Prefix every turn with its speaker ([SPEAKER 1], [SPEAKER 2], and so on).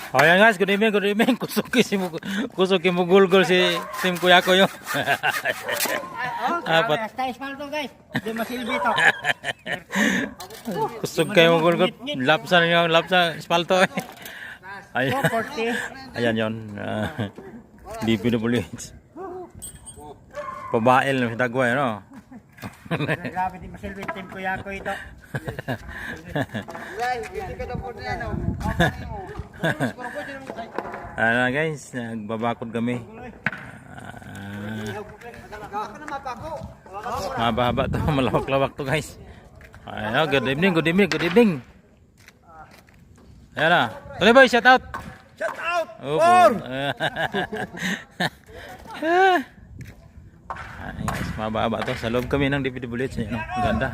[SPEAKER 1] Oh yan guys, good evening, good evening. Kusuki mo gulgol si Tim Kuya ko yung.
[SPEAKER 2] Grabe, hasta espalto guys. Di masilbi to.
[SPEAKER 1] Kusog kayo mo gulgol. Lapsa yung lapsa espalto. Ayan.
[SPEAKER 2] 440.
[SPEAKER 1] Ayan yun. DPWH. Pabail na si Dagway, no?
[SPEAKER 2] Grabe, di masilbi. Team Kuya ko ito.
[SPEAKER 1] Ano guys, nagbabakod kami. Mahaba-haba to, malawak-lawak to guys. Ayan, good evening, good evening, good evening. Ayan na. Tuloy boy, shout out.
[SPEAKER 2] Shout out!
[SPEAKER 1] Oh, Ay, guys, mahaba-haba to. Sa loob kami ng DPWH. Ang ganda.